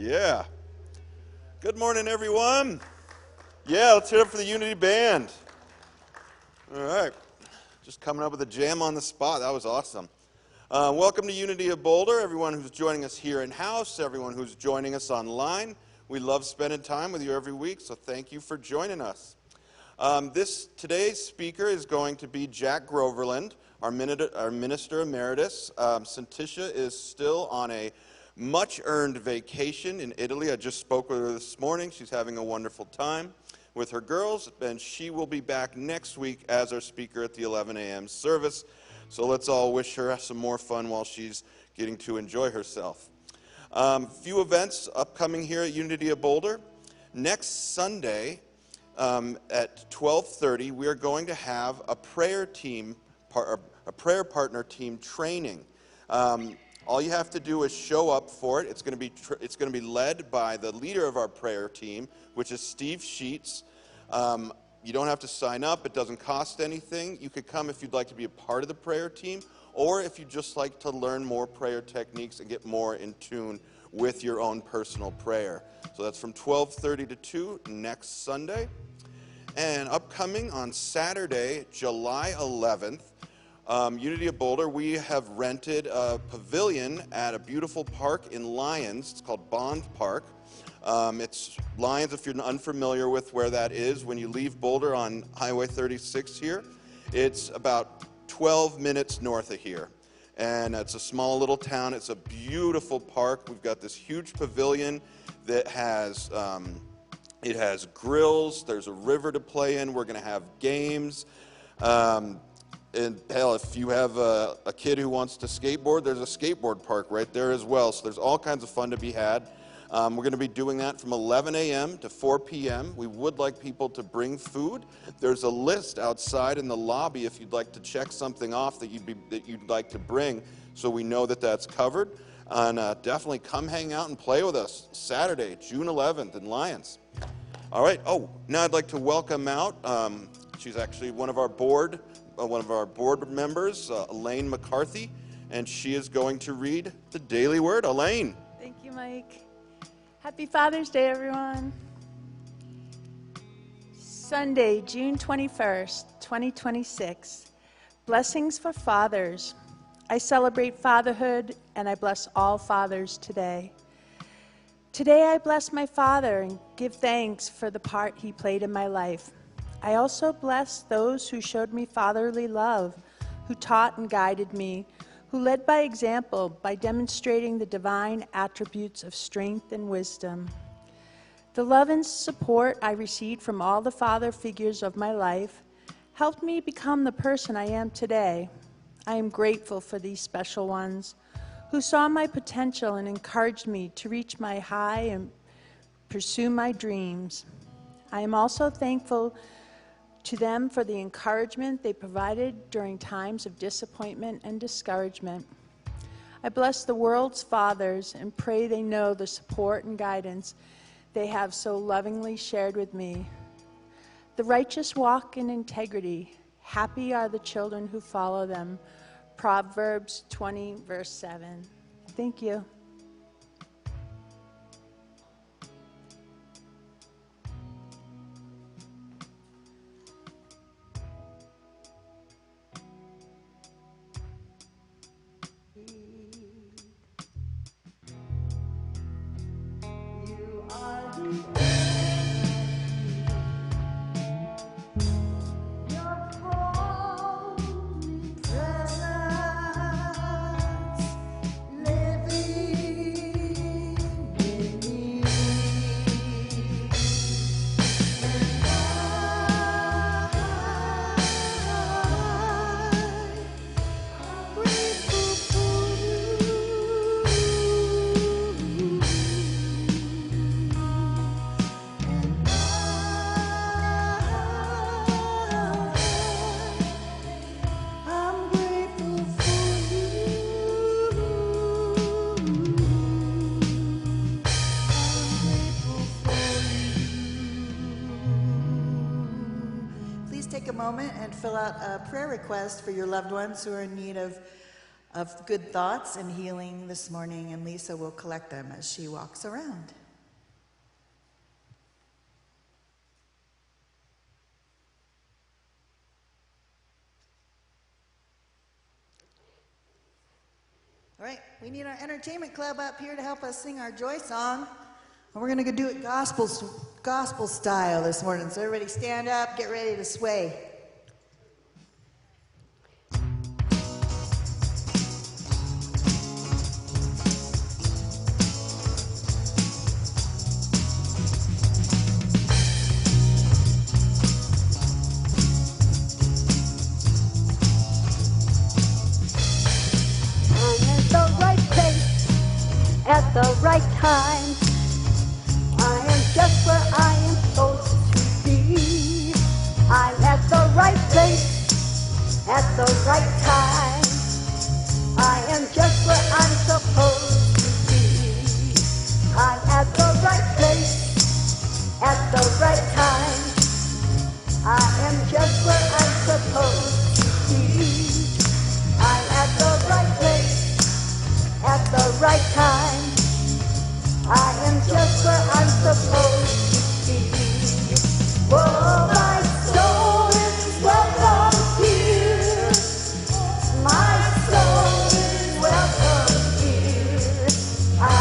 Yeah. Good morning, everyone. Yeah, let's hear it for the Unity Band. All right. Just coming up with a jam on the spot. That was awesome. Welcome to Unity of Boulder, everyone who's joining us here in-house, everyone who's joining us online. We love spending time with you every week, so thank you for joining us. Today's speaker is going to be Jack Groverland, our Minister Emeritus. Santisha is still on a much-earned vacation in Italy. I just spoke with her this morning. She's having a wonderful time with her girls, and she will be back next week as our speaker at the 11 a.m. service. So let's all wish her some more fun while she's getting to enjoy herself. Few events upcoming here at Unity of Boulder. Next Sunday at 12:30, we are going to have a prayer partner team training. All you have to do is show up for it. It's going to be led by the leader of our prayer team, which is Steve Sheets. You don't have to sign up. It doesn't cost anything. You could come if you'd like to be a part of the prayer team, or if you'd just like to learn more prayer techniques and get more in tune with your own personal prayer. So that's from 12:30 to 2 next Sunday. And upcoming on Saturday, July 11th, Unity of Boulder, we have rented a pavilion at a beautiful park in Lyons. It's called Bond Park. It's Lyons, if you're unfamiliar with where that is, when you leave Boulder on Highway 36 here, it's about 12 minutes north of here. And it's a small little town. It's a beautiful park. We've got this huge pavilion that has, it has grills. There's a river to play in. We're going to have games. And hell, if you have a kid who wants to skateboard, there's a skateboard park right there as well. So there's all kinds of fun to be had. We're going to be doing that from 11 a.m. to 4 p.m. We would like people to bring food. There's a list outside in the lobby if you'd like to check something off that you'd like to bring, so we know that that's covered. And definitely come hang out and play with us Saturday, June 11th in Lyons. All right. Oh, now I'd like to welcome out. She's actually one of our board members, Elaine McCarthy, and she is going to read the Daily Word. Elaine. Thank you, Mike. Happy Father's Day, everyone. Sunday, June 21st, 2026. Blessings for fathers. I celebrate fatherhood, and I bless all fathers today. Today, I bless my father and give thanks for the part he played in my life. I also bless those who showed me fatherly love, who taught and guided me, who led by example by demonstrating the divine attributes of strength and wisdom. The love and support I received from all the father figures of my life helped me become the person I am today. I am grateful for these special ones who saw my potential and encouraged me to reach my high and pursue my dreams. I am also thankful to them for the encouragement they provided during times of disappointment and discouragement. I bless the world's fathers and pray they know the support and guidance they have so lovingly shared with me. The righteous walk in integrity. Happy are the children who follow them. Proverbs 20, verse 7. Thank you. Take a moment and fill out a prayer request for your loved ones who are in need of of good thoughts and healing this morning, and Lisa will collect them as she walks around. All right, we need our entertainment club up here to help us sing our joy song. And we're going to do it gospel style this morning. So everybody stand up, get ready to sway. At the right time, I am just where I am supposed to be. I'm at the right place, at the right time. I am just where I'm supposed to be. I'm at the right place, at the right time. I am just where I'm supposed to be. I'm at the right place, at the right time. I am just where I'm supposed to be. Oh, my soul is welcome here. My soul is welcome here. I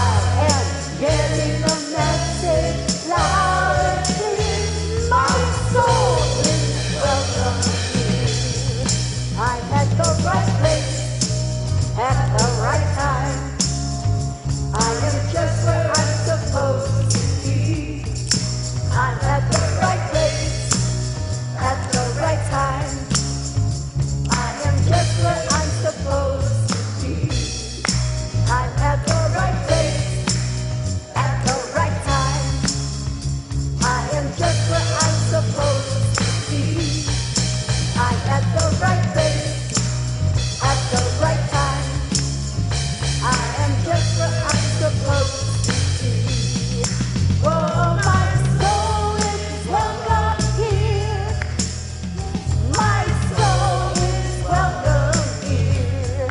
am getting a message loud and clear. My soul is welcome here. I'm at the right place, at the right time. I am just where I'm supposed to be. I'm at the right place, at the right time. I am just where I'm supposed to be. I'm at the right place, at the right time. I am just where I'm supposed to be. I'm at the right place, at the right time. I am just where I'm supposed to be. Oh, my soul is welcome here. My soul is welcome here.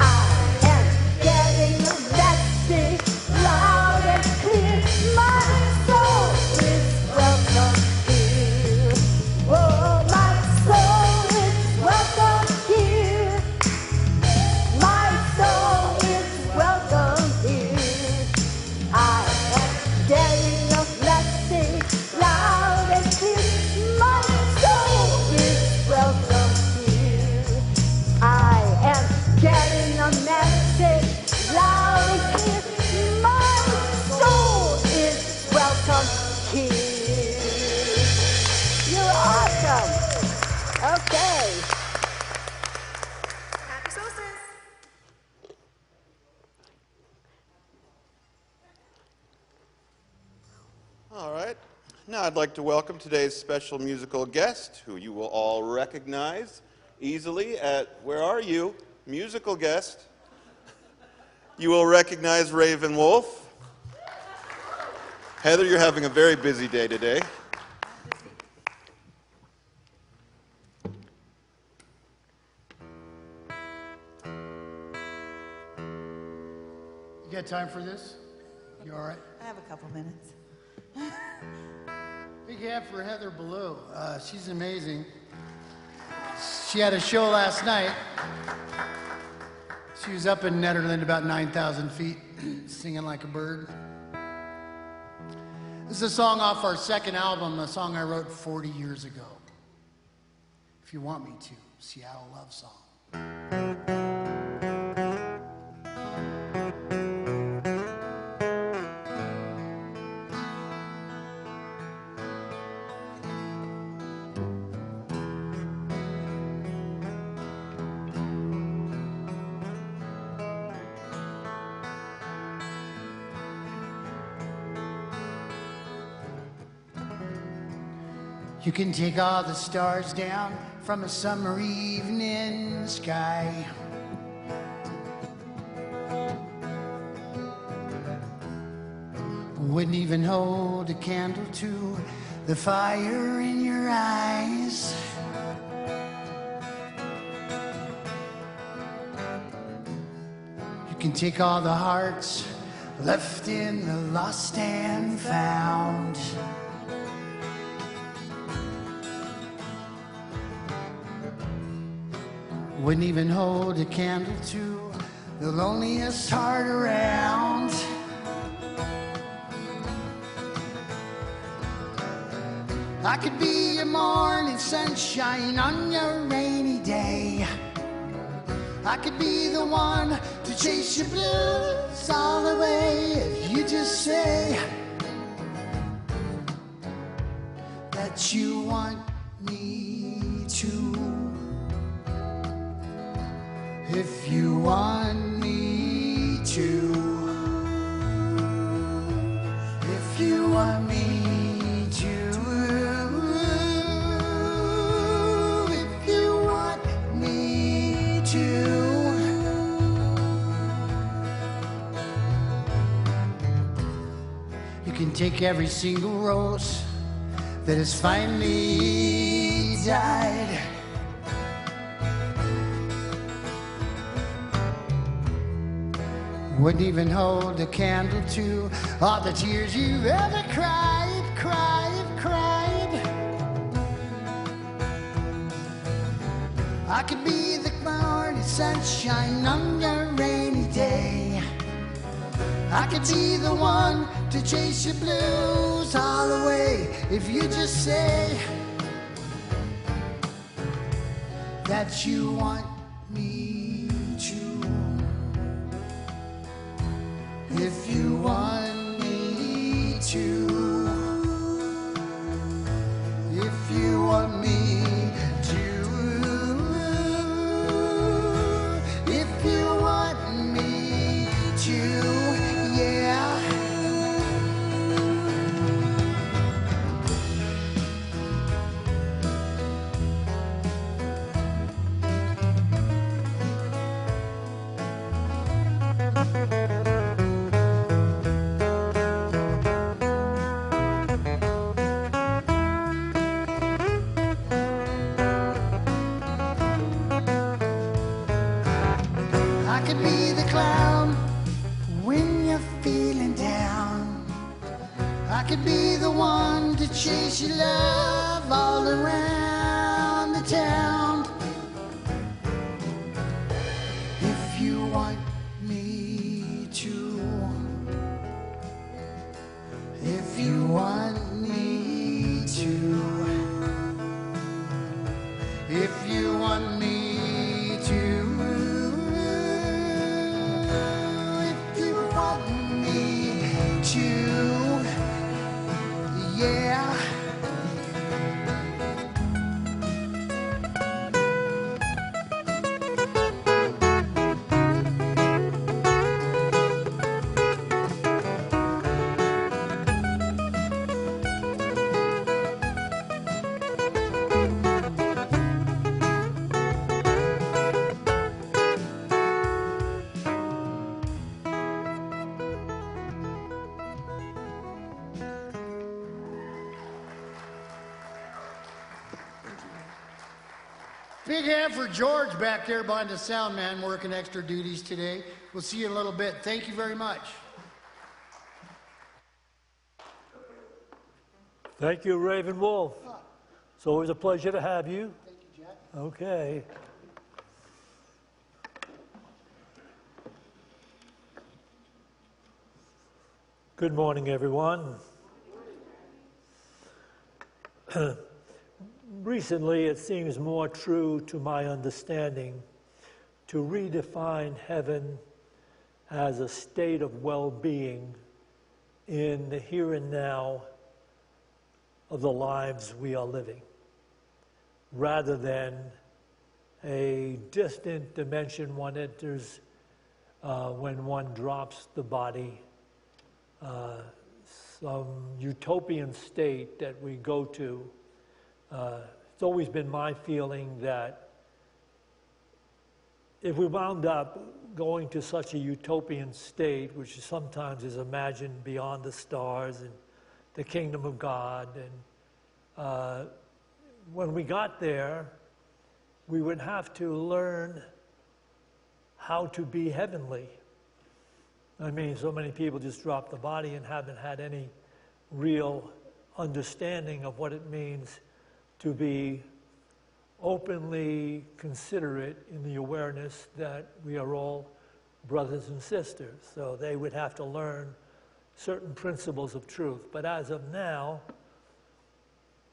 I am getting a message loud and clear. My soul is welcome here. Oh, my soul is welcome here. My soul is welcome here. I am getting a message loud and clear. My soul is welcome here. I am getting a message loud and clear. My soul is welcome here. You're awesome. Okay. Happy solstice. All right. Now I'd like to welcome today's special musical guest, who you will all recognize easily at, where are you? Musical guest. You will recognize Raven Wolf. Heather, you're having a very busy day today. You got time for this? You all right? I have a couple minutes. Big hand for Heather Ballou. She's amazing. She had a show last night. She was up in Netherland about 9,000 feet, singing like a bird. This is a song off our second album, a song I wrote 40 years ago. If you want me to, Seattle Love Song. You can take all the stars down from a summer evening sky. Wouldn't even hold a candle to the fire in your eyes. can take all the hearts left in the lost and found. Wouldn't even hold a candle to the loneliest heart around. I could be your morning sunshine on your rainy day. I could be the one to chase your blues all away if you just say that you want me to. If you want me to. If you want me to. If you want me to. You can take every single rose that has finally died. Wouldn't even hold a candle to all the tears you've ever cried, cried, cried. I could be the morning sunshine on your rainy day. I could be the one to chase your blues all away if you just say that you want me to. If you want me to. If you want me to. If you want me to, yeah. I could be the clown when you're feeling down. I could be the one to chase your love all around the town. If you want me to. If you want me to. If you want me to. If you want me to, yeah. Big hand for George back there behind the sound man working extra duties today. We'll see you in a little bit. Thank you very much. Thank you, Raven Wolf. It's always a pleasure to have you. Thank you, Jack. Okay. Good morning, everyone. Recently, it seems more true to my understanding to redefine heaven as a state of well-being in the here and now of the lives we are living, rather than a distant dimension one enters when one drops the body, some utopian state that we go to. It's always been my feeling that if we wound up going to such a utopian state, which sometimes is imagined beyond the stars and the kingdom of God, and when we got there, we would have to learn how to be heavenly, I mean, so many people just drop the body and haven't had any real understanding of what it means to be openly considerate in the awareness that we are all brothers and sisters. So they would have to learn certain principles of truth. But as of now,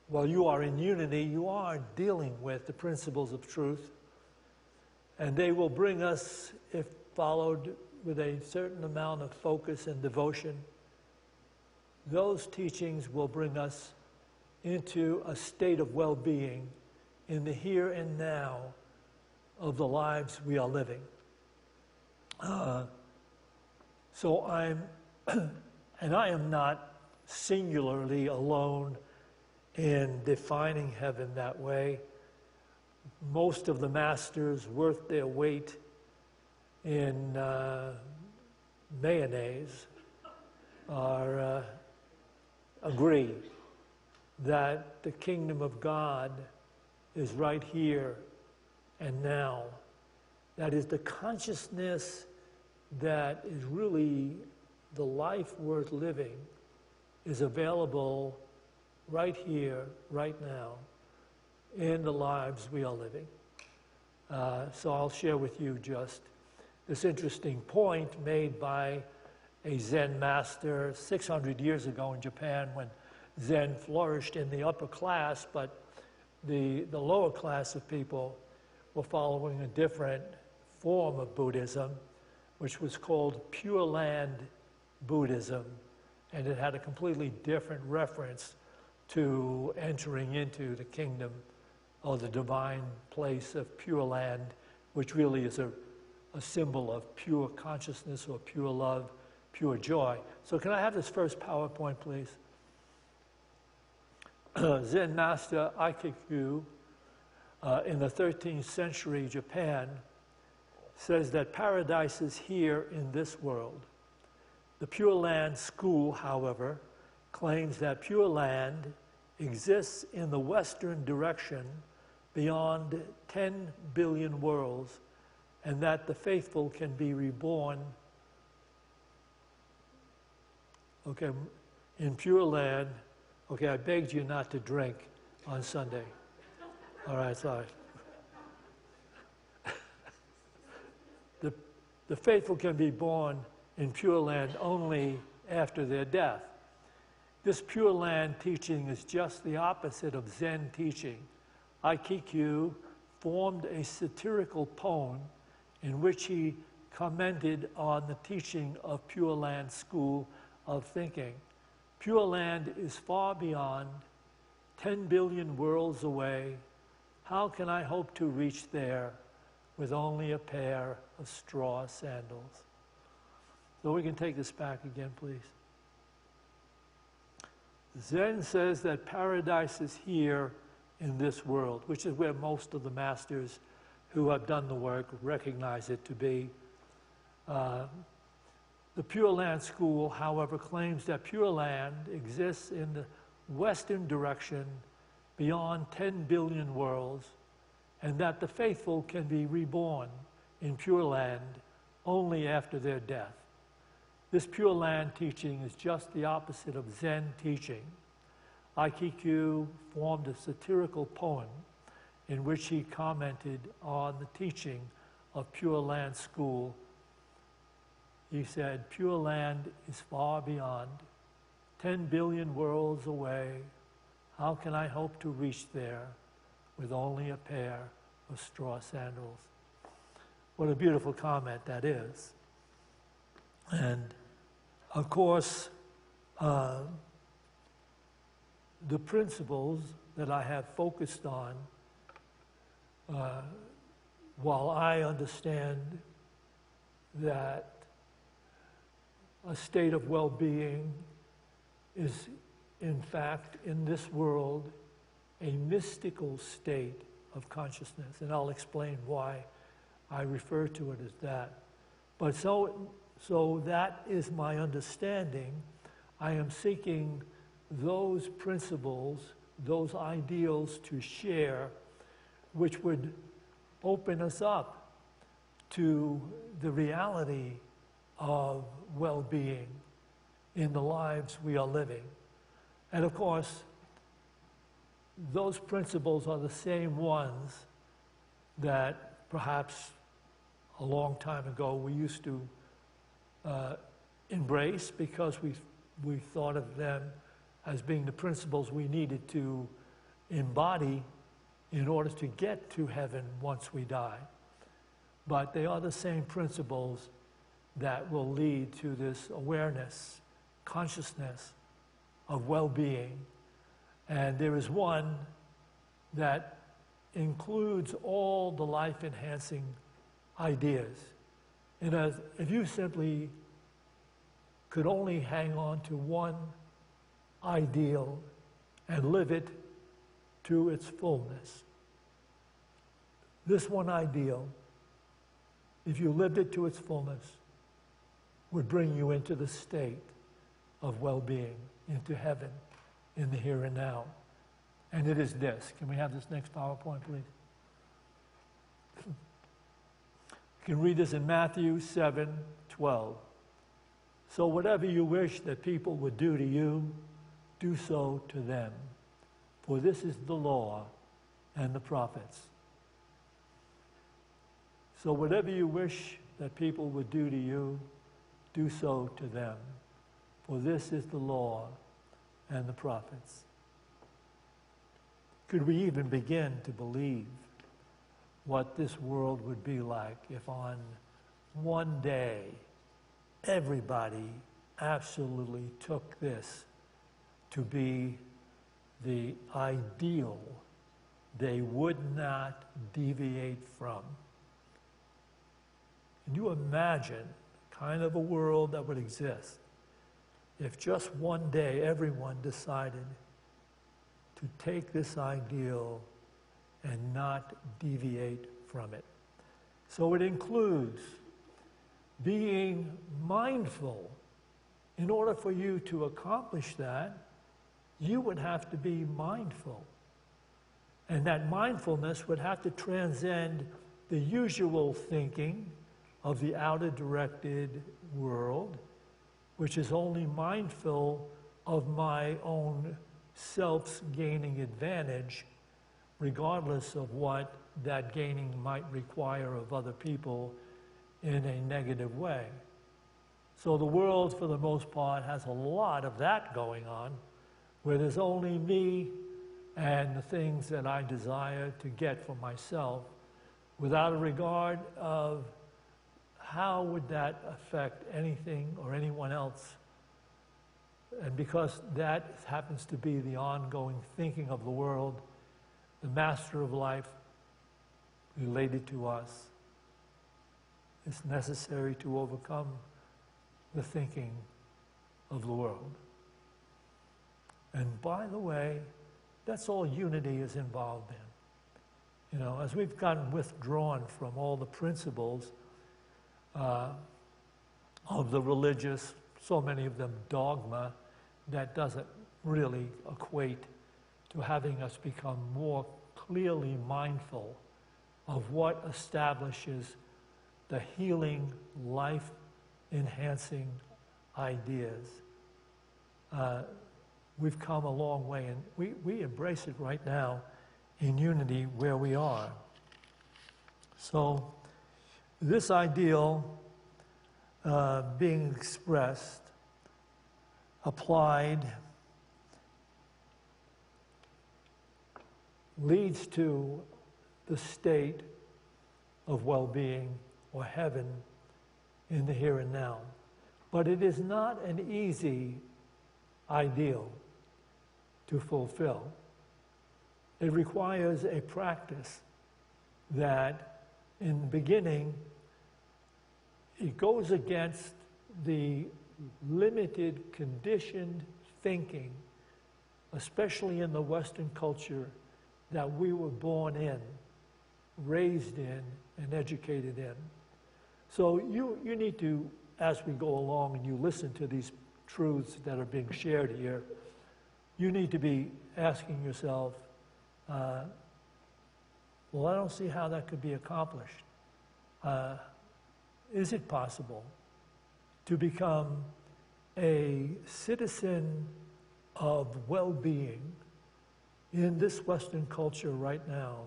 while you are in unity, you are dealing with the principles of truth, and they will bring us, if followed with a certain amount of focus and devotion, those teachings will bring us into a state of well-being in the here and now of the lives we are living. So and I am not singularly alone in defining heaven that way. Most of the masters worth their weight in mayonnaise agree that the kingdom of God is right here and now. That is the consciousness that is really the life worth living is available right here, right now, in the lives we are living. So I'll share with you just this interesting point made by a Zen master 600 years ago in Japan when Zen flourished in the upper class, but the lower class of people were following a different form of Buddhism, which was called Pure Land Buddhism, and it had a completely different reference to entering into the kingdom or the divine place of Pure Land, which really is a symbol of pure consciousness or pure love, pure joy. So can I have this first PowerPoint, please? Zen master Aikikyu in the 13th century Japan says that paradise is here in this world. The Pure Land school, however, claims that Pure Land exists in the western direction beyond 10 billion worlds, and that the faithful can be reborn, okay, in Pure Land. Okay, I begged you not to drink on Sunday. All right, sorry. The faithful can be born in Pure Land only after their death. This Pure Land teaching is just the opposite of Zen teaching. Aikikyu formed a satirical poem in which he commented on the teaching of Pure Land school of thinking. Pure Land is far beyond, 10 billion worlds away. How can I hope to reach there with only a pair of straw sandals? So we can take this back again, please. Zen says that paradise is here in this world, which is where most of the masters who have done the work recognize it to be. The Pure Land school, however, claims that Pure Land exists in the western direction beyond 10 billion worlds, and that the faithful can be reborn in Pure Land only after their death. This Pure Land teaching is just the opposite of Zen teaching. Aikikyu formed a satirical poem in which he commented on the teaching of Pure Land school. He said, Pure Land is far beyond, 10 billion worlds away. How can I hope to reach there with only a pair of straw sandals? What a beautiful comment that is. And of course, the principles that I have focused on, while I understand that a state of well-being is, in fact, in this world, a mystical state of consciousness, and I'll explain why I refer to it as that. But so that is my understanding. I am seeking those principles, those ideals to share, which would open us up to the reality of well-being in the lives we are living. And of course, those principles are the same ones that perhaps a long time ago we used to embrace because we thought of them as being the principles we needed to embody in order to get to heaven once we die. But they are the same principles that will lead to this awareness, consciousness of well-being. And there is one that includes all the life-enhancing ideas. And if you simply could only hang on to one ideal and live it to its fullness, this one ideal, if you lived it to its fullness, would bring you into the state of well-being, into heaven, in the here and now. And it is this. Can we have this next PowerPoint, please? You can read this in Matthew 7:12. So whatever you wish that people would do to you, do so to them. For this is the law and the prophets. So whatever you wish that people would do to you, do so to them. For this is the law and the prophets. Could we even begin to believe what this world would be like if on one day everybody absolutely took this to be the ideal they would not deviate from? Can you imagine the kind of a world that would exist if just one day everyone decided to take this ideal and not deviate from it? So it includes being mindful. In order for you to accomplish that, you would have to be mindful. And that mindfulness would have to transcend the usual thinking of the outer-directed world, which is only mindful of my own self's gaining advantage, regardless of what that gaining might require of other people in a negative way. So the world, for the most part, has a lot of that going on, where there's only me and the things that I desire to get for myself, without a regard of how would that affect anything or anyone else. And because that happens to be the ongoing thinking of the world, the master of life related to us, it's necessary to overcome the thinking of the world. And by the way, that's all unity is involved in. You know, as we've gotten withdrawn from all the principles of the religious, so many of them dogma, that doesn't really equate to having us become more clearly mindful of what establishes the healing, life-enhancing ideas. We've come a long way, and we embrace it right now in unity where we are. So this ideal being expressed, applied, leads to the state of well-being or heaven in the here and now. But it is not an easy ideal to fulfill. It requires a practice that in the beginning it goes against the limited, conditioned thinking, especially in the Western culture that we were born in, raised in, and educated in. So you need to, as we go along and you listen to these truths that are being shared here, you need to be asking yourself, well, I don't see how that could be accomplished. Is it possible to become a citizen of well-being in this Western culture right now,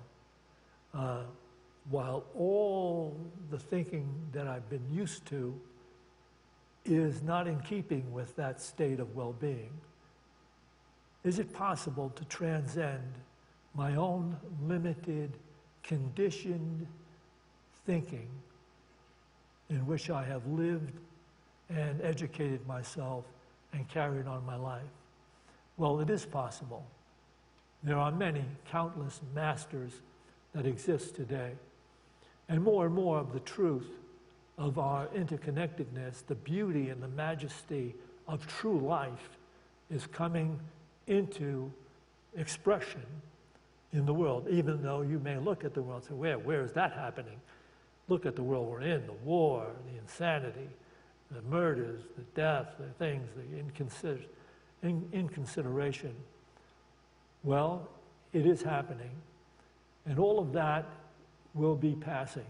while all the thinking that I've been used to is not in keeping with that state of well-being? Is it possible to transcend my own limited, conditioned thinking in which I have lived and educated myself and carried on my life? Well, it is possible. There are many, countless masters that exist today. And more of the truth of our interconnectedness, the beauty and the majesty of true life is coming into expression in the world, even though you may look at the world and say, where is that happening? Look at the world we're in, the war, the insanity, the murders, the death, the things, the inconsideration. Well, it is happening, and all of that will be passing.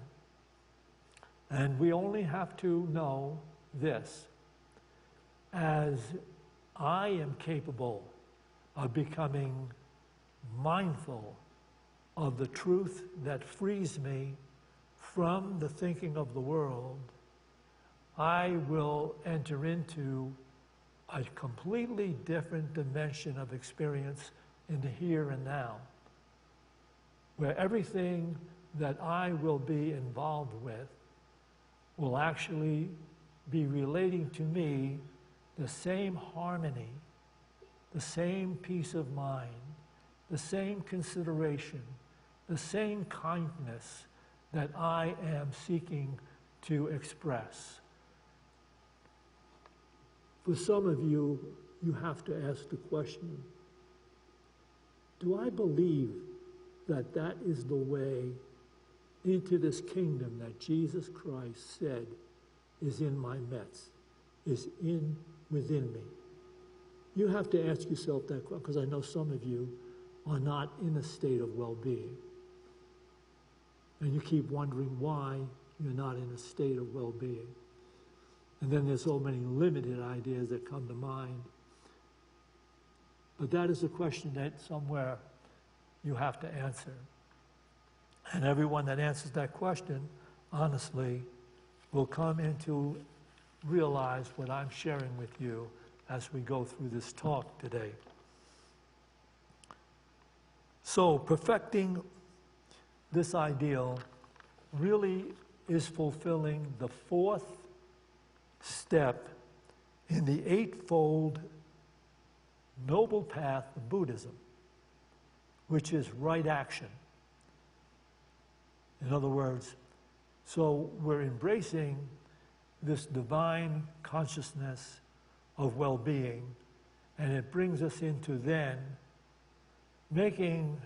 And we only have to know this: as I am capable of becoming mindful of the truth that frees me from the thinking of the world, I will enter into a completely different dimension of experience in the here and now, where everything that I will be involved with will actually be relating to me the same harmony, the same peace of mind, the same consideration, the same kindness that I am seeking to express. For some of you, you have to ask the question, do I believe that that is the way into this kingdom that Jesus Christ said is in my midst, is within me? You have to ask yourself that question, because I know some of you are not in a state of well-being. And you keep wondering why you're not in a state of well-being. And then there's so many limited ideas that come to mind. But that is a question that somewhere you have to answer. And everyone that answers that question, honestly, will come into realize what I'm sharing with you as we go through this talk today. So, perfecting this ideal really is fulfilling the fourth step in the eightfold noble path of Buddhism, which is right action. In other words, so we're embracing this divine consciousness of well-being, and it brings us into then making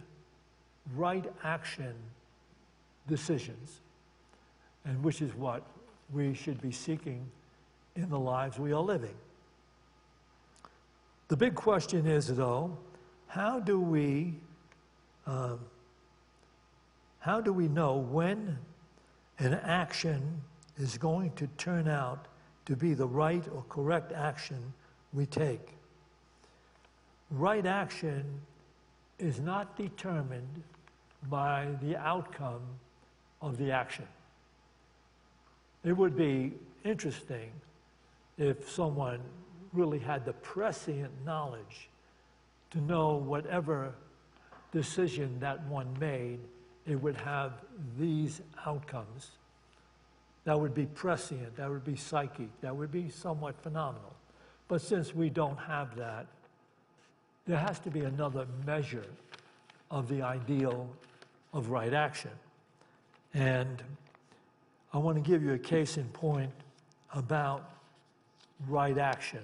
right action decisions, and which is what we should be seeking in the lives we are living. The big question is, though, how do we know when an action is going to turn out to be the right or correct action we take? Right action is not determined by the outcome of the action. It would be interesting if someone really had the prescient knowledge to know whatever decision that one made, it would have these outcomes. That would be prescient, that would be psychic, that would be somewhat phenomenal. But since we don't have that, there has to be another measure of the ideal of right action. And I want to give you a case in point about right action.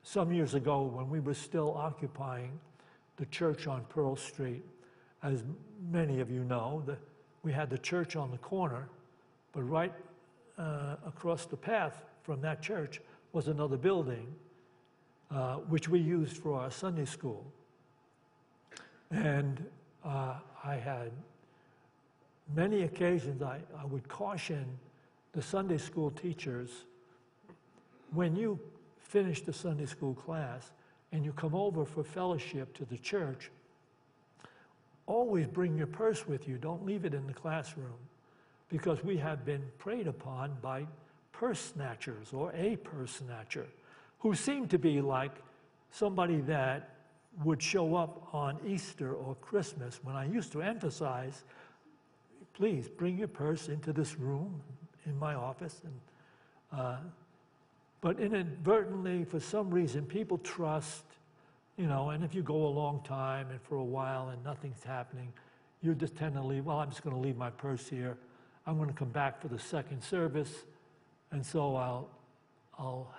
Some years ago, when we were still occupying the church on Pearl Street, as many of you know, we had the church on the corner, but right across the path from that church was another building, which we used for our Sunday school. And I had many occasions I would caution the Sunday school teachers, when you finish the Sunday school class and you come over for fellowship to the church, always bring your purse with you. Don't leave it in the classroom, because we have been preyed upon by purse snatchers, or a purse snatcher, who seem to be like somebody that would show up on Easter or Christmas, when I used to emphasize, please bring your purse into this room in my office. But inadvertently, for some reason, people trust, and if you go a long time and for a while and nothing's happening, you just tend to leave, well, I'm just going to leave my purse here. I'm going to come back for the second service, and so I'll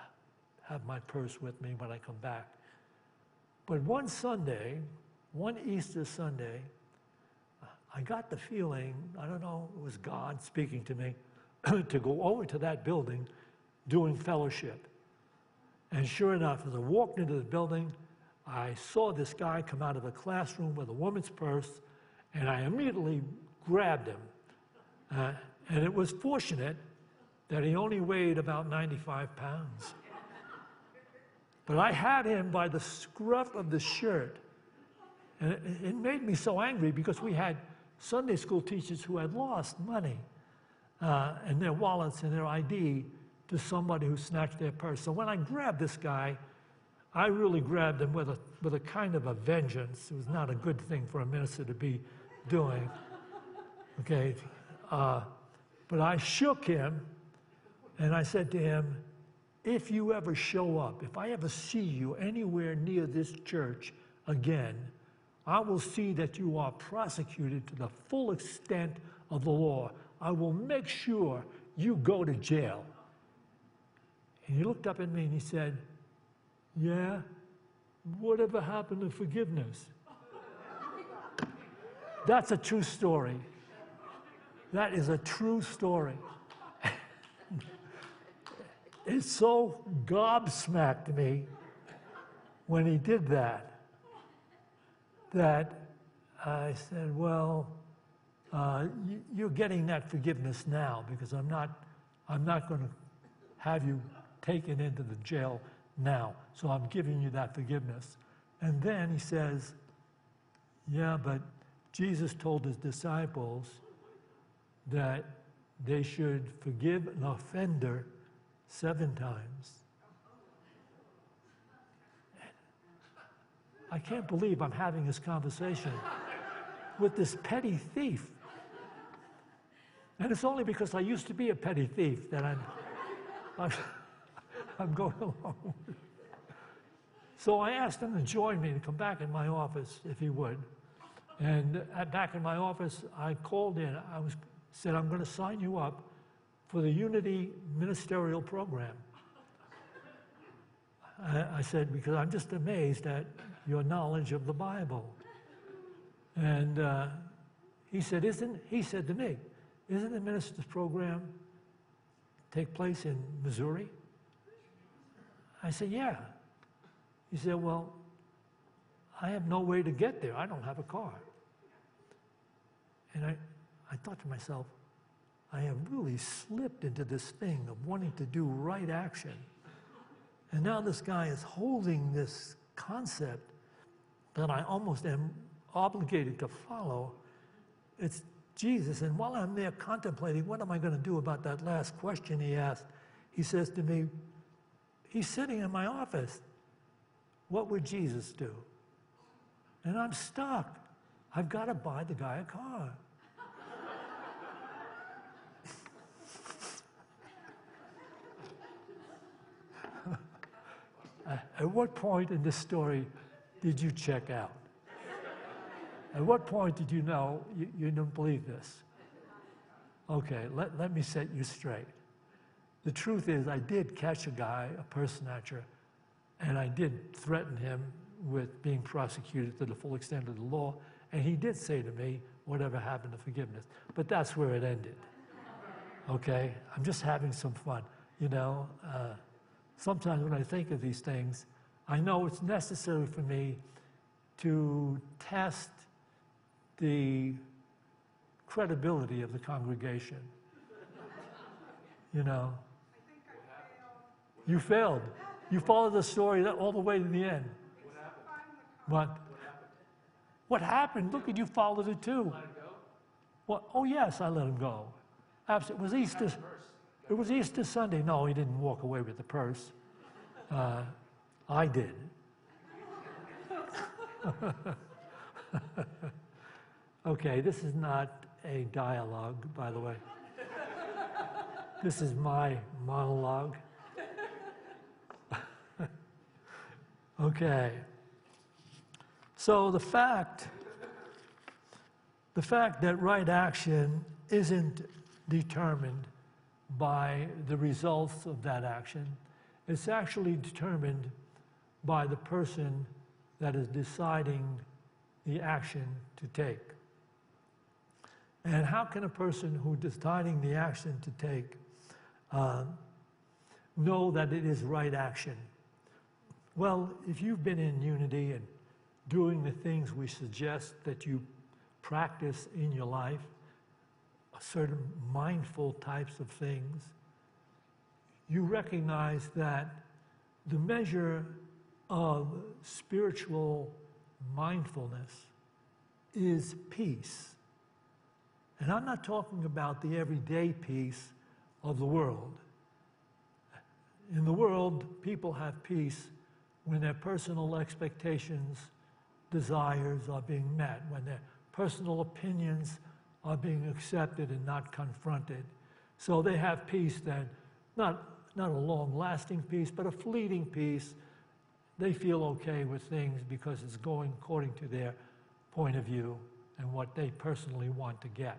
have my purse with me when I come back. But one Sunday, one Easter Sunday, I got the feeling, I don't know, it was God speaking to me, to go over to that building doing fellowship. And sure enough, as I walked into the building, I saw this guy come out of a classroom with a woman's purse, and I immediately grabbed him. And it was fortunate that he only weighed about 95 pounds. But I had him by the scruff of the shirt. And it made me so angry, because we had Sunday school teachers who had lost money and their wallets and their ID to somebody who snatched their purse. So when I grabbed this guy, I really grabbed him with a kind of a vengeance. It was not a good thing for a minister to be doing. Okay, but I shook him, and I said to him, if you ever show up, if I ever see you anywhere near this church again, I will see that you are prosecuted to the full extent of the law. I will make sure you go to jail. And he looked up at me and he said, yeah, whatever happened to forgiveness? That's a true story. That is a true story. It so gobsmacked me when he did that, that I said, well, you're getting that forgiveness now, because I'm not going to have you taken into the jail now, so I'm giving you that forgiveness. And then he says, yeah, but Jesus told his disciples that they should forgive an offender 7 times. I can't believe I'm having this conversation with this petty thief. And it's only because I used to be a petty thief that I'm going along with it. So I asked him to join me to come back in my office, if he would. And back in my office, I called in. Said, I'm going to sign you up for the Unity Ministerial Program. I said, because I'm just amazed at your knowledge of the Bible. And he said to me, isn't the minister's program take place in Missouri? I said, yeah. He said, well, I have no way to get there. I don't have a car. And I thought to myself, I have really slipped into this thing of wanting to do right action. And now this guy is holding this concept that I almost am obligated to follow. It's Jesus. And while I'm there contemplating, what am I going to do about that last question he asked? He says to me, he's sitting in my office. What would Jesus do? And I'm stuck. I've got to buy the guy a car. At what point in this story did you check out? At what point did you know you don't believe this? Okay, let me set you straight. The truth is, I did catch a guy, a purse snatcher, and I did threaten him with being prosecuted to the full extent of the law, and he did say to me, whatever happened to forgiveness? But that's where it ended. Okay? I'm just having some fun. Sometimes when I think of these things, I know it's necessary for me to test the credibility of the congregation. You know. You failed. You followed the story all the way to the end. What? What happened? Look at you followed it too. What? Oh yes, I let him go. Absolutely. It was Easter. It was Easter Sunday. No, he didn't walk away with the purse. I did. Okay, this is not a dialogue, by the way. This is my monologue. Okay. So the fact that right action isn't determined by the results of that action, it's actually determined by the person that is deciding the action to take. And how can a person who is deciding the action to take know that it is right action? Well, if you've been in unity and doing the things we suggest that you practice in your life, certain mindful types of things, you recognize that the measure of spiritual mindfulness is peace. And I'm not talking about the everyday peace of the world. In the world, people have peace when their personal expectations, desires are being met, when their personal opinions are being accepted and not confronted. So they have peace that, not a long-lasting peace, but a fleeting peace. They feel okay with things because it's going according to their point of view and what they personally want to get.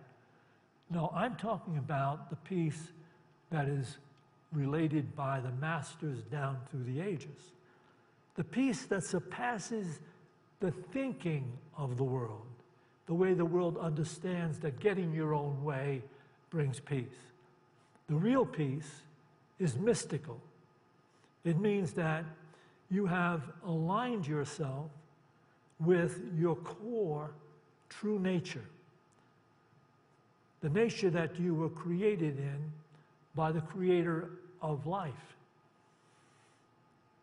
No, I'm talking about the peace that is related by the masters down through the ages. The peace that surpasses the thinking of the world, the way the world understands that getting your own way brings peace. The real peace is mystical. It means that you have aligned yourself with your core true nature, the nature that you were created in by the creator of life,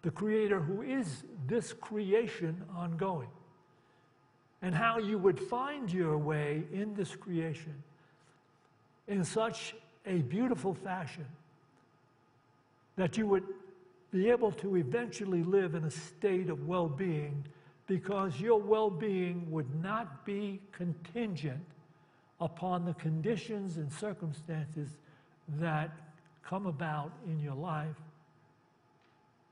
the creator who is this creation ongoing, and how you would find your way in this creation in such a beautiful fashion that you would be able to eventually live in a state of well-being, because your well-being would not be contingent upon the conditions and circumstances that come about in your life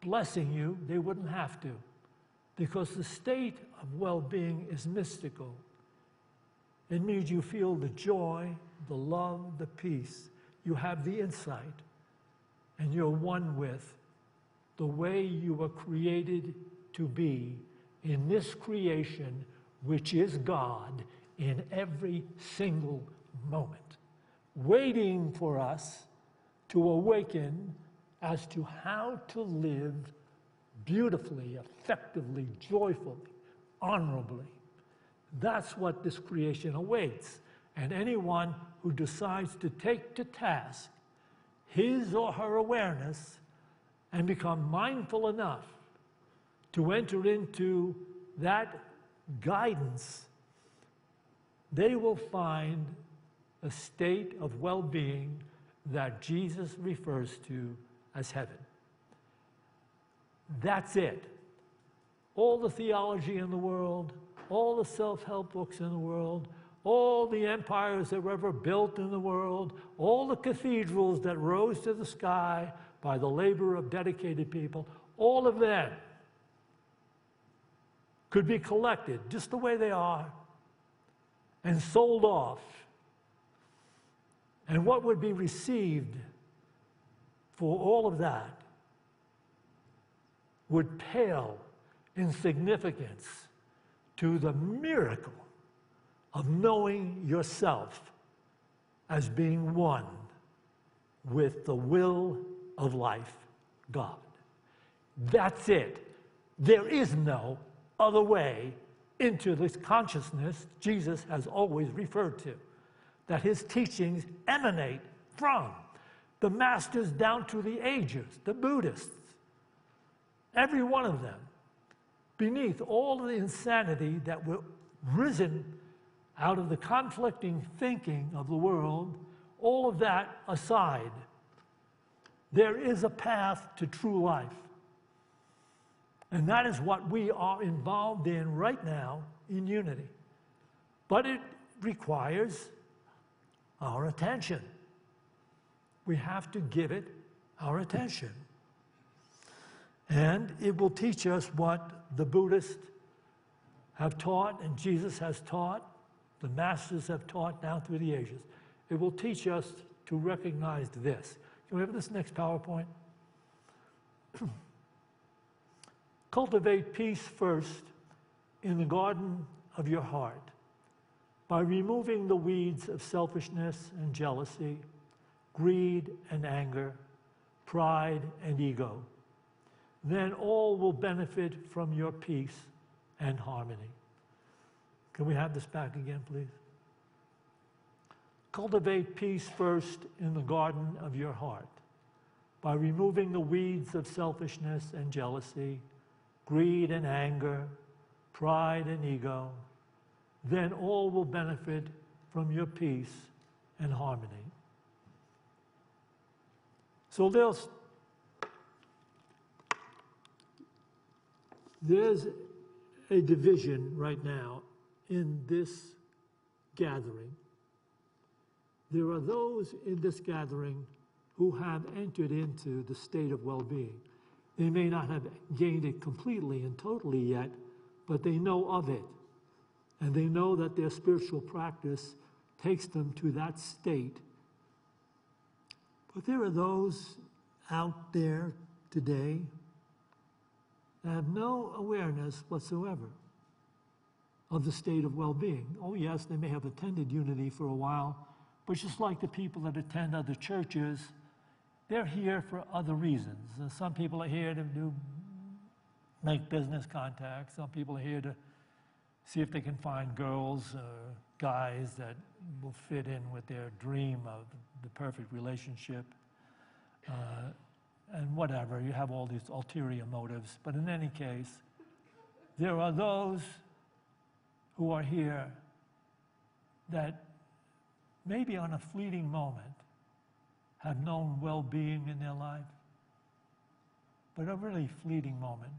blessing you. They wouldn't have to, because the state of well-being is mystical. It means you feel the joy, the love, the peace. You have the insight, and you're one with the way you were created to be in this creation, which is God, in every single moment, waiting for us to awaken as to how to live beautifully, effectively, joyfully, honorably. That's what this creation awaits. And anyone who decides to take to task his or her awareness and become mindful enough to enter into that guidance, they will find a state of well-being that Jesus refers to as heaven. That's it. All the theology in the world, all the self-help books in the world, all the empires that were ever built in the world, all the cathedrals that rose to the sky by the labor of dedicated people, all of them could be collected just the way they are and sold off. And what would be received for all of that would pale in significance to the miracle of knowing yourself as being one with the will of life, God. That's it. There is no other way into this consciousness Jesus has always referred to, that his teachings emanate from. the masters down through the ages, the Buddhists, every one of them, beneath all of the insanity that were risen out of the conflicting thinking of the world, all of that aside, there is a path to true life. And that is what we are involved in right now in unity. But it requires our attention. We have to give it our attention. And it will teach us what the Buddhists have taught and Jesus has taught, the masters have taught down through the ages. It will teach us to recognize this. Can we have this next PowerPoint? Cultivate peace first in the garden of your heart by removing the weeds of selfishness and jealousy, greed and anger, pride and ego. Then all will benefit from your peace and harmony. Can we have this back again, please? Cultivate peace first in the garden of your heart by removing the weeds of selfishness and jealousy, greed and anger, pride and ego. Then all will benefit from your peace and harmony. So there's a division right now in this gathering. There are those in this gathering who have entered into the state of well-being. They may not have gained it completely and totally yet, but they know of it. And they know that their spiritual practice takes them to that state. But there are those out there today that have no awareness whatsoever of the state of well-being. Oh yes, they may have attended unity for a while, but just like the people that attend other churches, they're here for other reasons. And some people are here to make business contacts. Some people are here to see if they can find girls or guys that will fit in with their dream of the perfect relationship. And whatever, you have all these ulterior motives. But in any case, there are those who are here that maybe on a fleeting moment have known well-being in their life, but a really fleeting moment.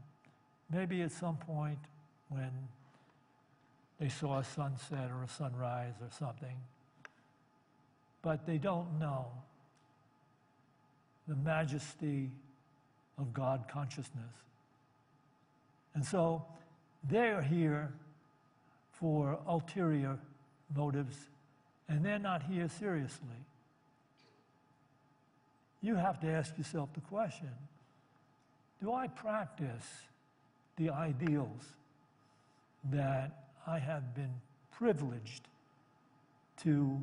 Maybe at some point when they saw a sunset or a sunrise or something, but they don't know the majesty of God consciousness. And so they're here for ulterior motives, and they're not here seriously. You have to ask yourself the question, do I practice the ideals that I have been privileged to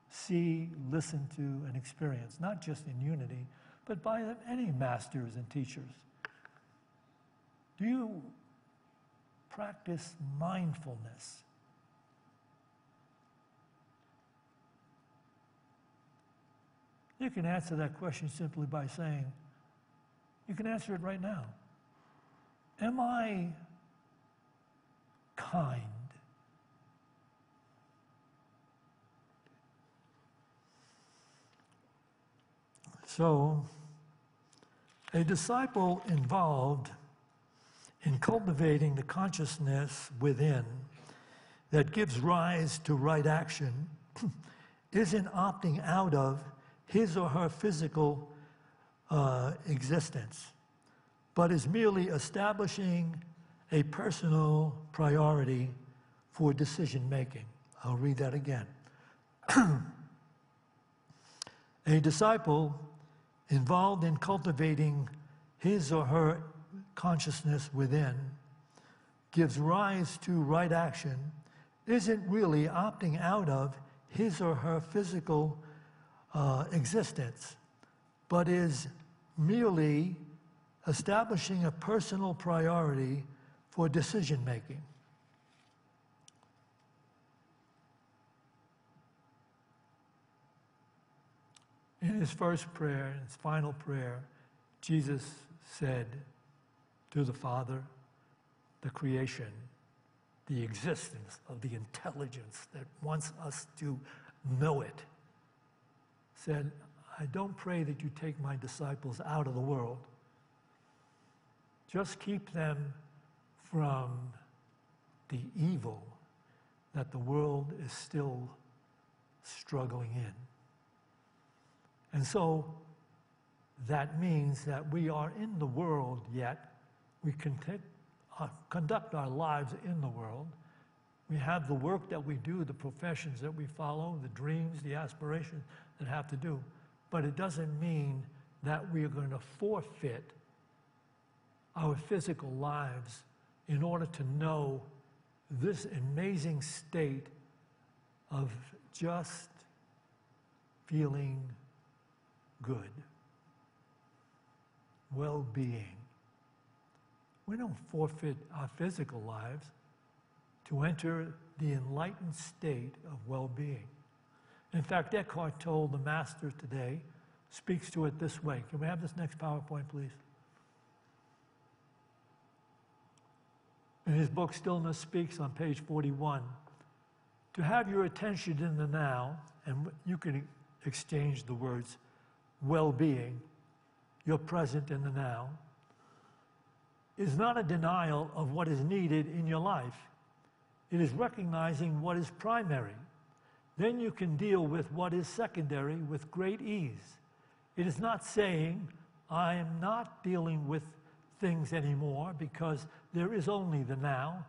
see, listen to, and experience, not just in unity, but by any masters and teachers? Do you practice mindfulness? You can answer that question simply by saying, you can answer it right now. Am I kind? So, a disciple involved in cultivating the consciousness within that gives rise to right action isn't opting out of his or her physical existence, but is merely establishing a personal priority for decision making. I'll read that again. A disciple involved in cultivating his or her consciousness within gives rise to right action isn't really opting out of his or her physical existence, but is merely establishing a personal priority for decision making. In his first prayer, in his final prayer, Jesus said to the Father, the creation, the existence of the intelligence that wants us to know it, said, I don't pray that you take my disciples out of the world. Just keep them from the evil that the world is still struggling in. And so that means that we are in the world, yet we conduct our lives in the world. We have the work that we do, the professions that we follow, the dreams, the aspirations that have to do. But it doesn't mean that we are going to forfeit our physical lives in order to know this amazing state of just feeling good, well-being. We don't forfeit our physical lives to enter the enlightened state of well-being. In fact, Eckhart Tolle, the master today, speaks to it this way. Can we have this next PowerPoint, please? In his book, Stillness Speaks, on page 41, to have your attention in the now, and you can exchange the words well-being, you're present in the now, is not a denial of what is needed in your life. It is recognizing what is primary. Then you can deal with what is secondary with great ease. It is not saying, I am not dealing with things anymore because there is only the now.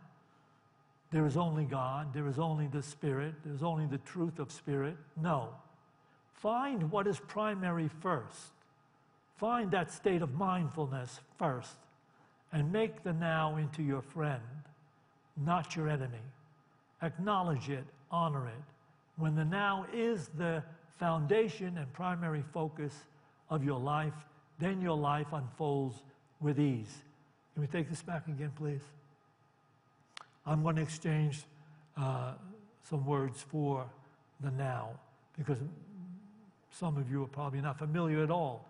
There is only God. There is only the Spirit. There is only the truth of Spirit. No. Find what is primary first. Find that state of mindfulness first. And make the now into your friend, not your enemy. Acknowledge it, honor it. When the now is the foundation and primary focus of your life, then your life unfolds with ease. Can we take this back again, please? I'm going to exchange some words for the now, because some of you are probably not familiar at all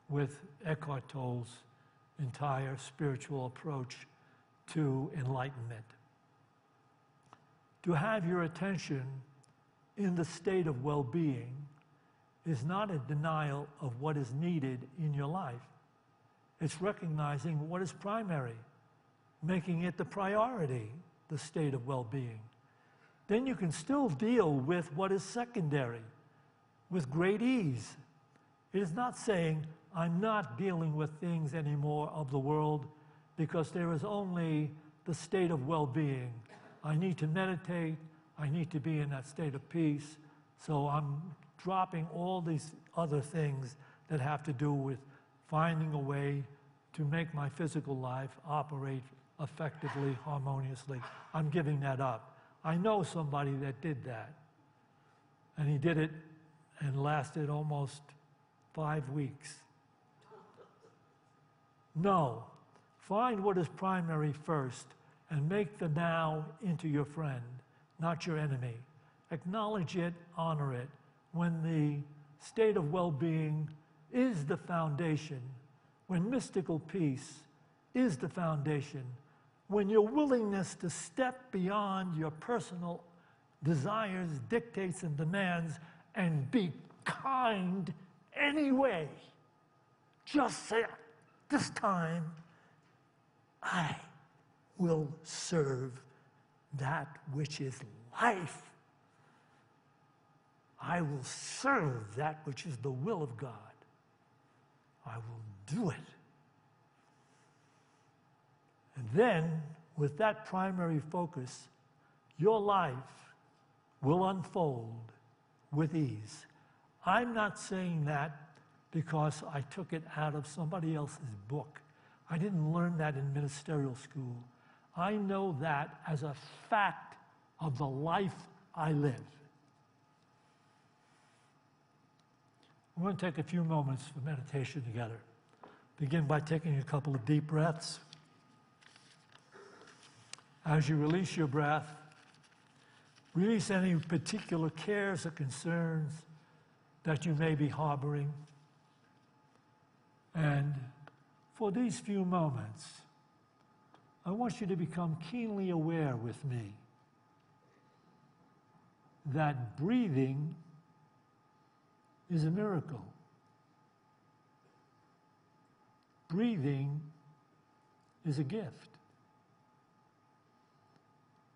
with Eckhart Tolle's entire spiritual approach to enlightenment. To have your attention in the state of well-being is not a denial of what is needed in your life. It's recognizing what is primary, making it the priority, the state of well-being. Then you can still deal with what is secondary with great ease. It is not saying, I'm not dealing with things anymore of the world because there is only the state of well-being. I need to meditate. I need to be in that state of peace. So I'm dropping all these other things that have to do with finding a way to make my physical life operate effectively, harmoniously. I'm giving that up. I know somebody that did that. And he did it and lasted almost 5 weeks. No. Find what is primary first and make the now into your friend, not your enemy. Acknowledge it, honor it. When the state of well-being is the foundation, when mystical peace is the foundation, when your willingness to step beyond your personal desires, dictates, and demands and be kind anyway. Just say, this time, I will serve that which is life. I will serve that which is the will of God. I will do it. And then, with that primary focus, your life will unfold with ease. I'm not saying that because I took it out of somebody else's book. I didn't learn that in ministerial school. I know that as a fact of the life I live. We're going to take a few moments for meditation together. Begin by taking a couple of deep breaths. As you release your breath, release any particular cares or concerns that you may be harboring. And for these few moments, I want you to become keenly aware with me that breathing is a miracle. Breathing is a gift.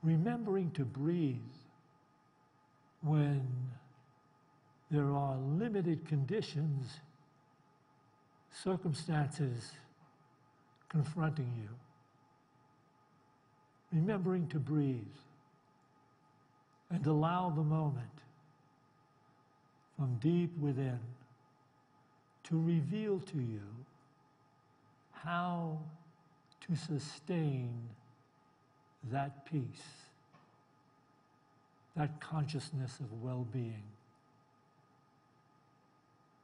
Remembering to breathe when there are limited conditions, circumstances confronting you. Remembering to breathe and allow the moment from deep within to reveal to you how to sustain that peace, that consciousness of well-being.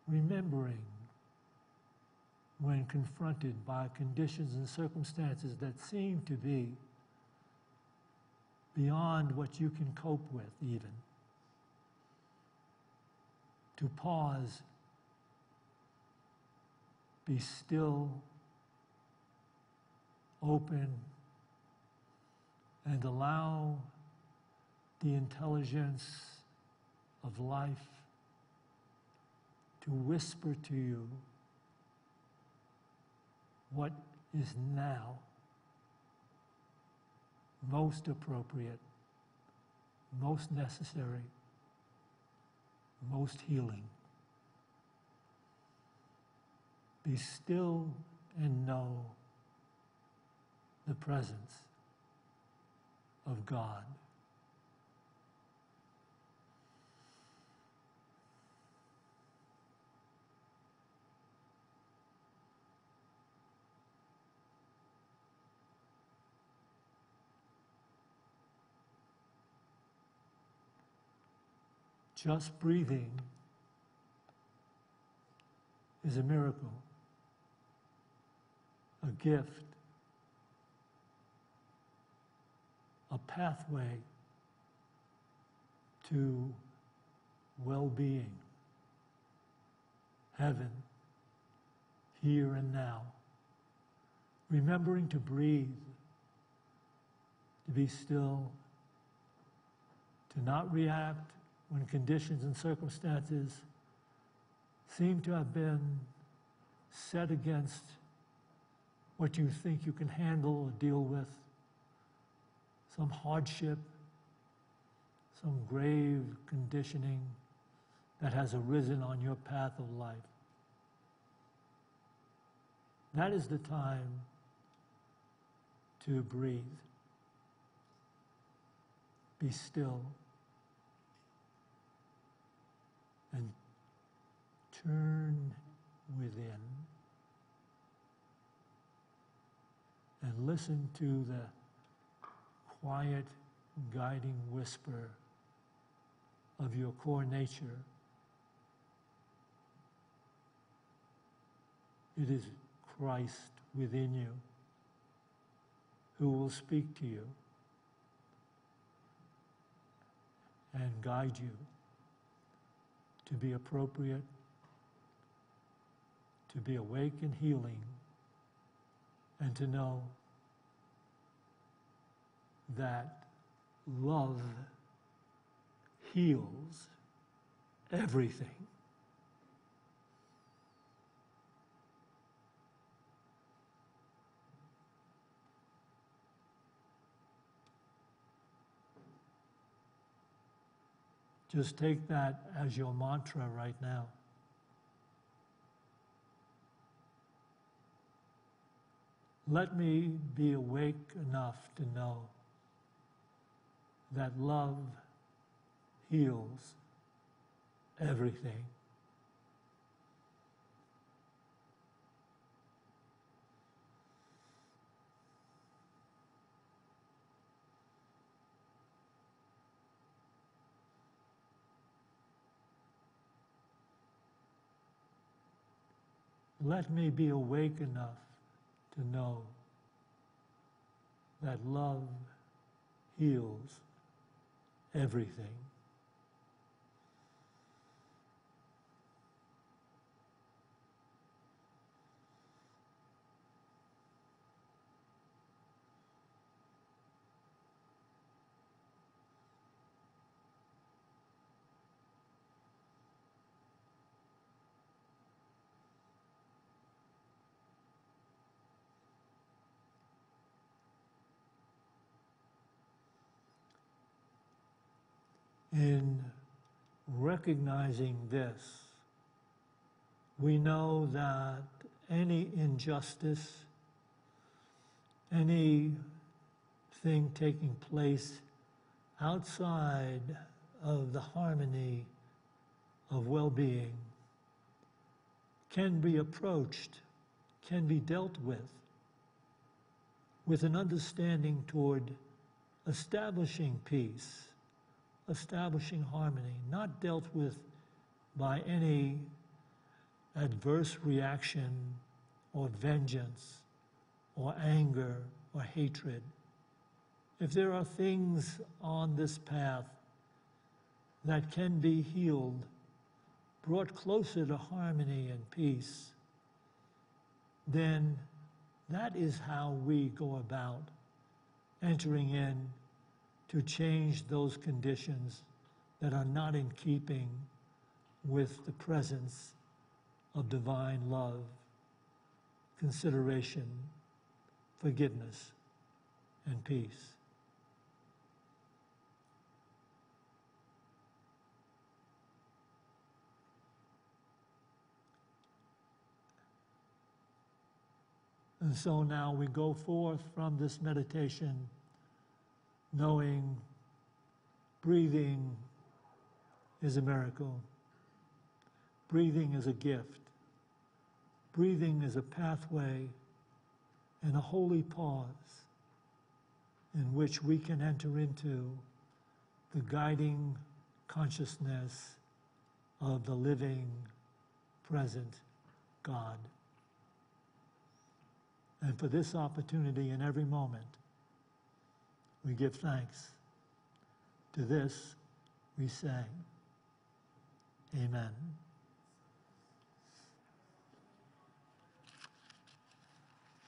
Remembering when confronted by conditions and circumstances that seem to be beyond what you can cope with even, to pause, be still, open, and allow the intelligence of life to whisper to you what is now most appropriate, most necessary, most healing. Be still and know the presence of God. Just breathing is a miracle, a gift, a pathway to well-being, heaven, here and now. Remembering to breathe, to be still, to not react when conditions and circumstances seem to have been set against what you think you can handle or deal with, some hardship, some grave conditioning that has arisen on your path of life. That is the time to breathe. Be still. And turn within and listen to the quiet, guiding whisper of your core nature. It is Christ within you who will speak to you and guide you to be appropriate, to be awake and healing, and to know that love heals everything. Just take that as your mantra right now. Let me be awake enough to know that love heals everything. Let me be awake enough to know that love heals everything. in recognizing this, we know that any injustice, anything taking place outside of the harmony of well-being can be approached, can be dealt with an understanding toward establishing peace, establishing harmony, not dealt with by any adverse reaction or vengeance or anger or hatred. If there are things on this path that can be healed, brought closer to harmony and peace, then that is how we go about entering in to change those conditions that are not in keeping with the presence of divine love, consideration, forgiveness, and peace. And so now we go forth from this meditation knowing breathing is a miracle. Breathing is a gift. Breathing is a pathway and a holy pause in which we can enter into the guiding consciousness of the living, present God. And for this opportunity in every moment, we give thanks. To this we say, Amen.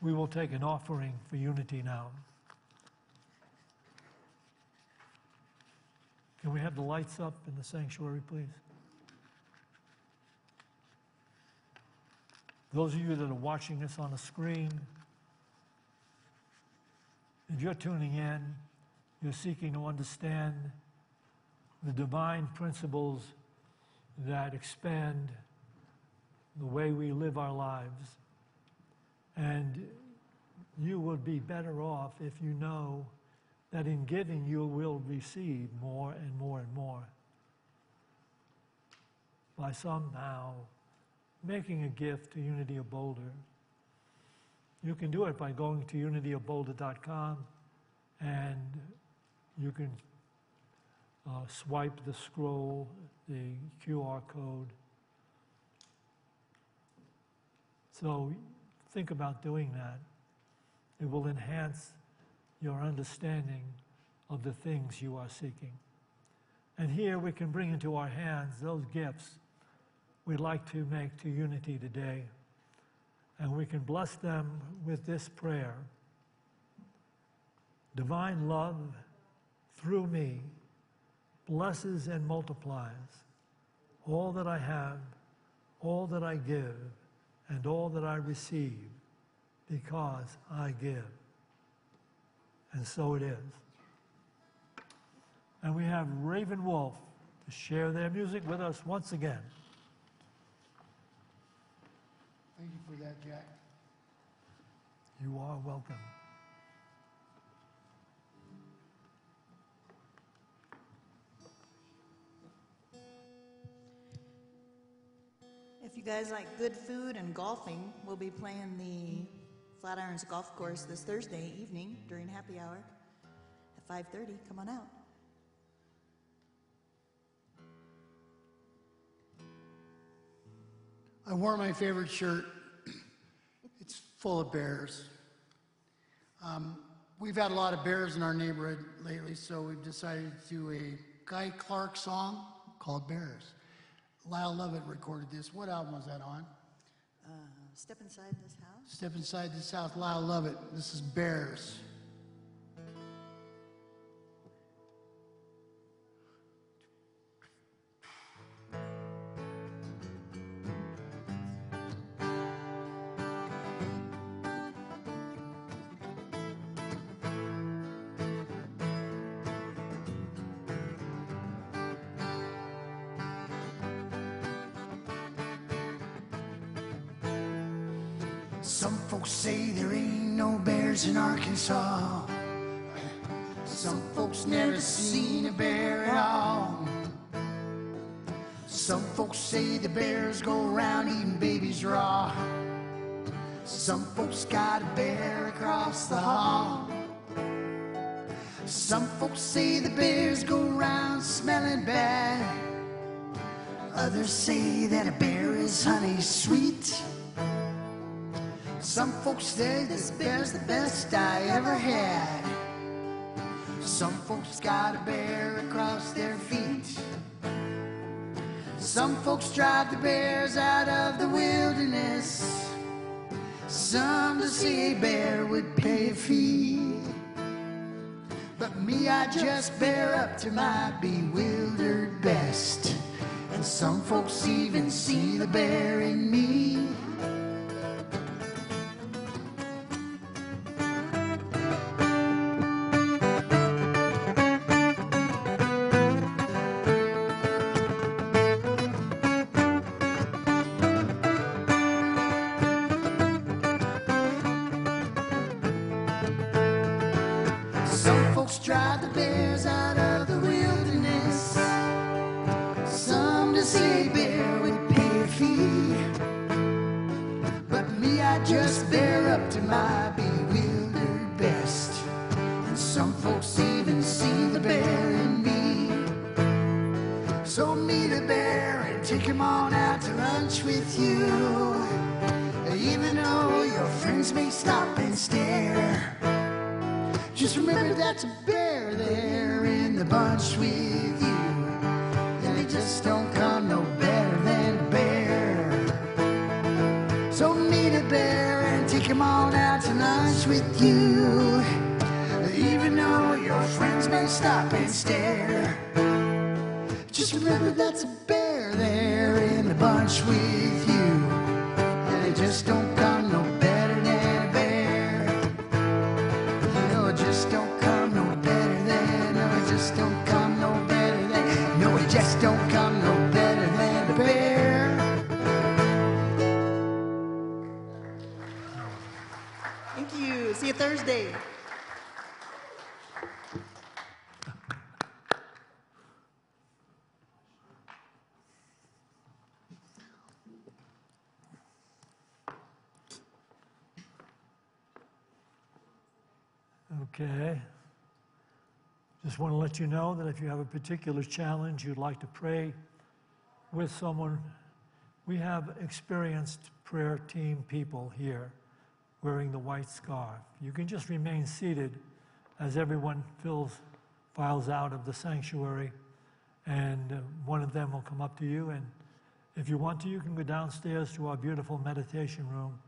We will take an offering for unity now. Can we have the lights up in the sanctuary, please? Those of you that are watching us on the screen, if you're tuning in, you're seeking to understand the divine principles that expand the way we live our lives. And you would be better off if you know that in giving you will receive more and more and more. By somehow making a gift to Unity of Boulder. You can do it by going to unityofboulder.com and you can swipe the scroll, the QR code. So think about doing that. It will enhance your understanding of the things you are seeking. And here we can bring into our hands those gifts we'd like to make to Unity today. And we can bless them with this prayer. Divine love, through me, blesses and multiplies all that I have, all that I give, and all that I receive, because I give. And so it is. And we have Raven Wolf to share their music with us once again. Thank you for that, Jack. You are welcome. If you guys like good food and golfing, we'll be playing the Flatirons Golf Course this Thursday evening during happy hour at 5:30. Come on out. I wore my favorite shirt. It's full of bears. We've had a lot of bears in our neighborhood lately, so we've decided to do a Guy Clark song called Bears. Lyle Lovett recorded this. What album was that on? Step Inside This House. Step Inside This House, Lyle Lovett. This is Bears. Some folks say there ain't no bears in Arkansas. Some folks never seen a bear at all. Some folks say the bears go around eating babies raw. Some folks got a bear across the hall. Some folks say the bears go around smelling bad. Others say that a bear is honey sweet. Some folks say this bear's the best I ever had. Some folks got a bear across their feet. Some folks drive the bears out of the wilderness. Some to see a bear would pay a fee. But me, I just bear up to my bewildered best. And some folks even see the bear in me. Some folks drive the bears out of the wilderness. Some to see a bear would pay a fee. But me, I just bear up to my bewildered best. And some folks even see the bear in me. So meet a bear and take him on out to lunch with you. Even though your friends may stop and stare, just remember that's a bear there in the bunch with you. And they just don't come no better than a bear. So meet a bear and take him on out to lunch with you. Even though your friends may stop and stare, just remember that's a bear there in the bunch with you. And they just don't come no better than a bear. No, it just don't come no better than, no, it just don't come no better than, no, it just don't come no better than a bear. Thank you. See you Thursday. Okay. Just want to let you know that if you have a particular challenge you'd like to pray with someone, we have experienced prayer team people here wearing the white scarf. You can just remain seated as everyone files out of the sanctuary, and one of them will come up to you, and if you want to, you can go downstairs to our beautiful meditation room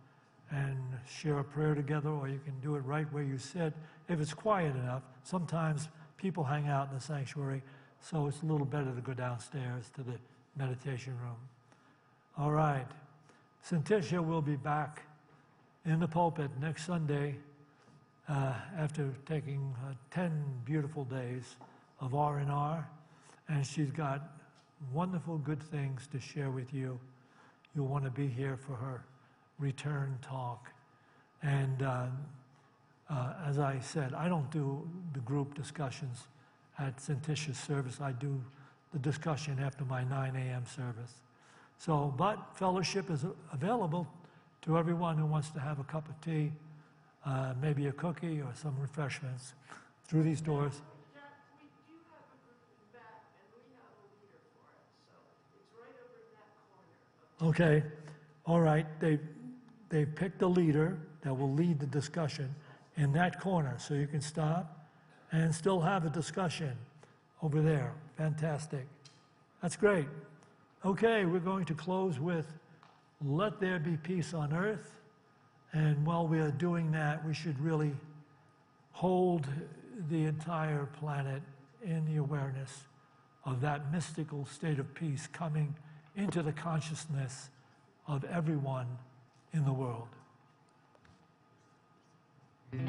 and share a prayer together, or you can do it right where you sit. If it's quiet enough, sometimes people hang out in the sanctuary, so it's a little better to go downstairs to the meditation room. All right. Cinticia will be back in the pulpit next Sunday after taking 10 beautiful days of R&R, and she's got wonderful good things to share with you. You'll want to be here for her return talk. And as I said, I don't do the group discussions at Cinticia's service. I do the discussion after my 9 a.m. service. So, but fellowship is available to everyone who wants to have a cup of tea, maybe a cookie or some refreshments through these doors. We do have a group in the back, and we have a leader for it, so it's right over in that corner. Okay, all right. They picked a leader that will lead the discussion in that corner, so you can stop and still have a discussion over there. Fantastic. That's great. Okay, we're going to close with "Let There Be Peace on Earth." And while we are doing that, we should really hold the entire planet in the awareness of that mystical state of peace coming into the consciousness of everyone in the world. Okay.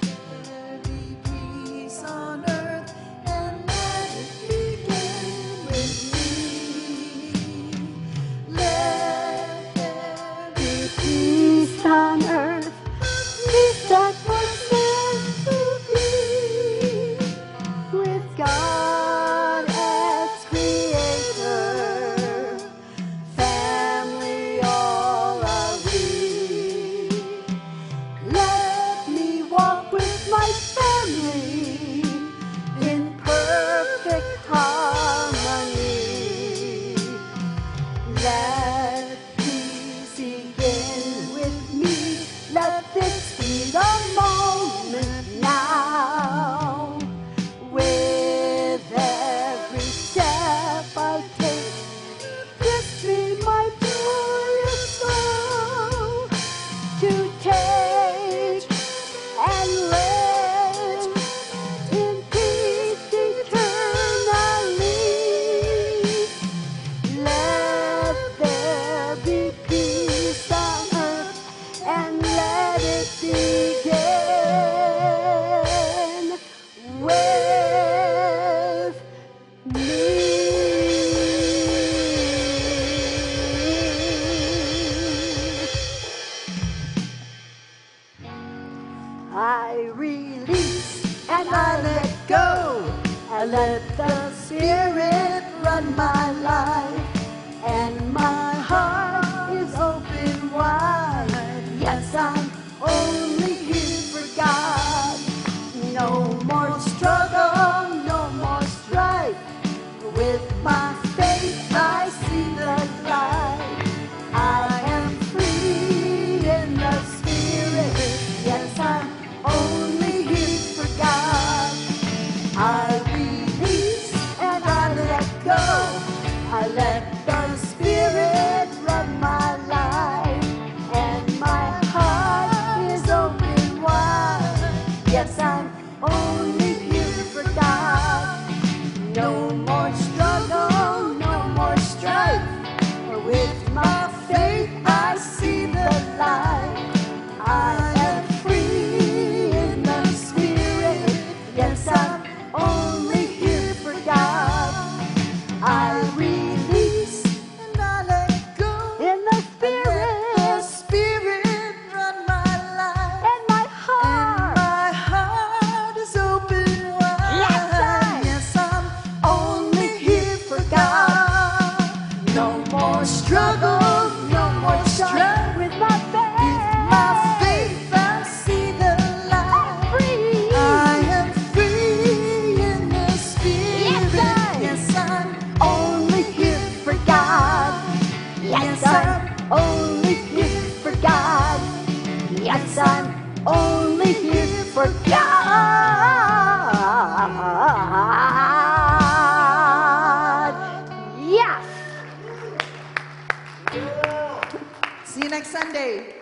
Let there be peace on earth, and let it begin with me. Let let the Spirit run my life, and my heart is open wide. Yes, I'm only here for God. No more struggle, no more strife. With my faith I see the light. I am free in the Spirit. Yes, I'm only here for God. I release and I let go. I let the Spirit run my life, and my heart is open wide. Yes, I'm only here for God. No more struggle, no more strife. With my faith I see the light. I am free in the Spirit. Yes, I'm only here for God. I release and I let go. In the Spirit. Let the Spirit run my life. And my heart is open wide. Yes, I'm only here for God. No more struggle, no more strife. With my faith I see the light. I am free in the Spirit. Yes, I'm only here for God. Yes, I'm only here for God. Yes, I'm only here for God. Yes. See you next Sunday.